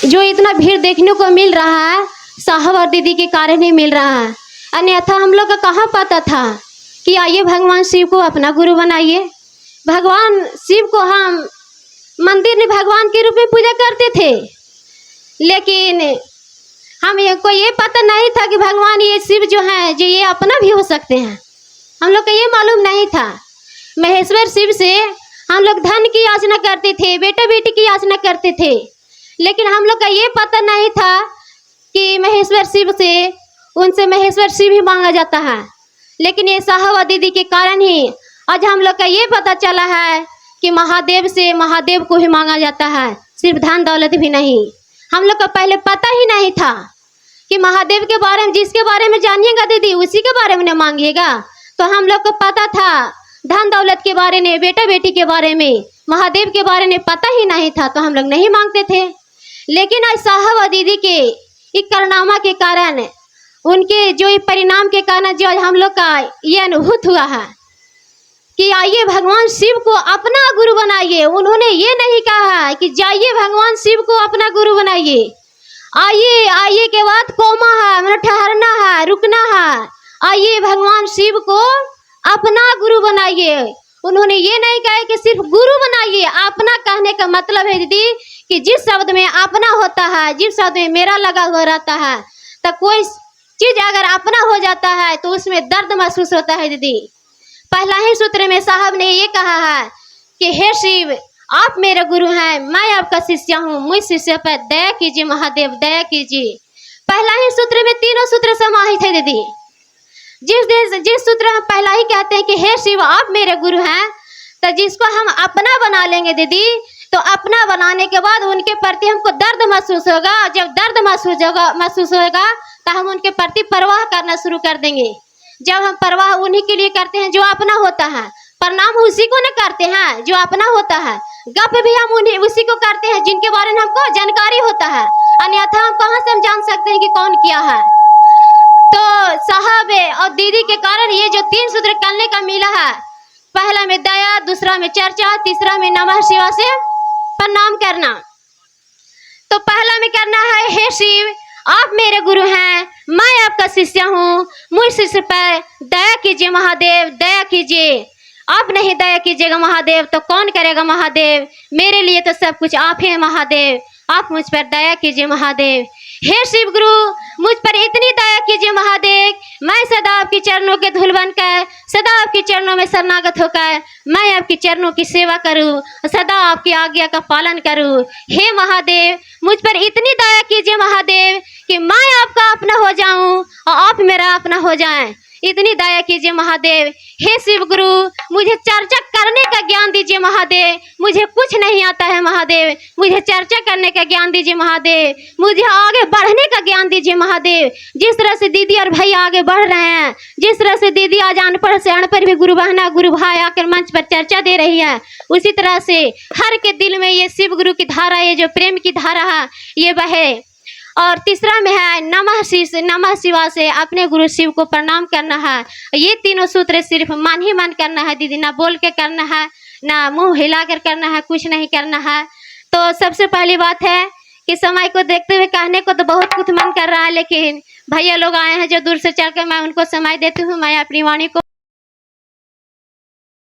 जो इतना भीड़ देखने को मिल रहा है साहब और दीदी के कारण ही मिल रहा है। अन्यथा हम लोग को कहाँ पता था कि आइए भगवान शिव को अपना गुरु बनाइए। भगवान शिव को हम मंदिर में भगवान के रूप में पूजा करते थे, लेकिन हमें को ये पता नहीं था कि भगवान ये शिव जो हैं जो ये अपना भी हो सकते हैं। हम लोग को ये मालूम नहीं था। महेश्वर शिव से हम लोग धन की याचना करते थे, बेटा बेटी की याचना करते थे, लेकिन हम लोग का ये पता नहीं था कि महेश्वर शिव से उनसे महेश्वर शिव ही मांगा जाता है। लेकिन ये साहब और दीदी के कारण ही आज हम लोग का ये पता चला है कि महादेव से महादेव को ही मांगा जाता है, सिर्फ धन दौलत भी नहीं। हम लोग को पहले पता ही नहीं था कि महादेव के बारे में, जिसके बारे में जानिएगा दीदी उसी के बारे में मांगिएगा। तो हम लोग को पता था धन दौलत के बारे में, बेटा बेटी के बारे में, महादेव के बारे में पता ही नहीं था, तो हम लोग नहीं मांगते थे। लेकिन आज साहब और दीदी के एक कारनामा के कारण, उनके जो परिणाम के कारण जो आज हम लोग का ये अनुभूत हुआ है कि आइए भगवान शिव को अपना गुरु बनाइए। उन्होंने ये नहीं कहा कि जाइए भगवान शिव को अपना गुरु बनाइए। आइए आइए के बाद कोमा है, मतलब ठहरना है, रुकना है। आइए भगवान शिव को अपना गुरु बनाइए। उन्होंने ये नहीं कहा कि सिर्फ गुरु बनाइए। अपना कहने का मतलब है दीदी कि जिस शब्द में अपना होता है, जिस शब्द में मेरा लगा हुआ रहता है, तो कोई चीज अगर अपना हो जाता है तो उसमें दर्द महसूस होता है दीदी। पहला ही सूत्र में साहब ने ये कहा है कि हे शिव आप मेरे गुरु हैं, मैं आपका शिष्य हूँ, मुझ शिष्य पर दया कीजिए महादेव, दया कीजिए। पहला ही सूत्र में तीनों सूत्र समाहित है दीदी। जिस सूत्र हम पहला ही कहते हैं कि हे शिव आप मेरे गुरु हैं, तो जिसको हम अपना बना लेंगे दीदी, तो अपना बनाने के बाद उनके प्रति हमको दर्द महसूस होगा। जब दर्द महसूस होगा तो हम उनके प्रति परवाह करना शुरू कर देंगे। जब हम परवाह उन्हीं के लिए करते हैं जो अपना होता है, प्रणाम उसी को न करते हैं जो अपना होता है, गप भी हम उसी को करते हैं जिनके बारे में हमको जानकारी होता है। अन्यथा हम कहाँ से हम जान सकते हैं कि कौन किया है। तो साहब और दीदी के कारण ये जो तीन सूत्र करने का मिला है, पहला में दया, दूसरा में चर्चा, तीसरा में नमः शिवाय से प्रणाम करना। तो पहला में करना है हे शिव आप मेरे गुरु हैं, मैं आपका शिष्य हूँ, मुझ शिष्य पर दया कीजिए महादेव, दया कीजिए। आप नहीं दया कीजिएगा महादेव तो कौन करेगा महादेव, मेरे लिए तो सब कुछ आप हैं महादेव, आप मुझ पर दया कीजिए महादेव। हे शिव गुरु मुझ पर इतनी दया कीजिए महादेव, मैं सदा आपके चरणों के धूल बनकर, सदा आपके चरणों में शरणागत होकर मैं आपके चरणों की सेवा करूं, सदा आपकी आज्ञा का पालन करूं। हे महादेव मुझ पर इतनी दया कीजिए महादेव कि मैं आपका अपना हो जाऊं और आप मेरा अपना हो जाएं, इतनी दया कीजिए महादेव। हे शिव गुरु मुझे चर्चा करने का ज्ञान दीजिए महादेव, मुझे कुछ नहीं आता है महादेव, मुझे चर्चा करने का ज्ञान दीजिए महादेव, मुझे आगे बढ़ने का ज्ञान दीजिए महादेव। जिस तरह से दीदी और भैया आगे बढ़ रहे हैं, जिस तरह से दीदी आज अनपढ़ से अनपढ़ भी गुरु बहना गुरु भाई आकर मंच पर चर्चा दे रही है, उसी तरह से हर के दिल में ये शिव गुरु की धारा, ये जो प्रेम की धारा है ये बहे। और तीसरा में है नमः शिवाय से अपने गुरु शिव को प्रणाम करना है। ये तीनों सूत्र सिर्फ मन ही मन करना है दीदी, ना बोल के करना है, ना मुंह हिला कर करना है, कुछ नहीं करना है। तो सबसे पहली बात है कि समय को देखते हुए कहने को तो बहुत कुछ मन कर रहा है, लेकिन भैया लोग आए हैं जो दूर से चलकर मैं उनको समय देती हूँ। मैं अपनी वाणी को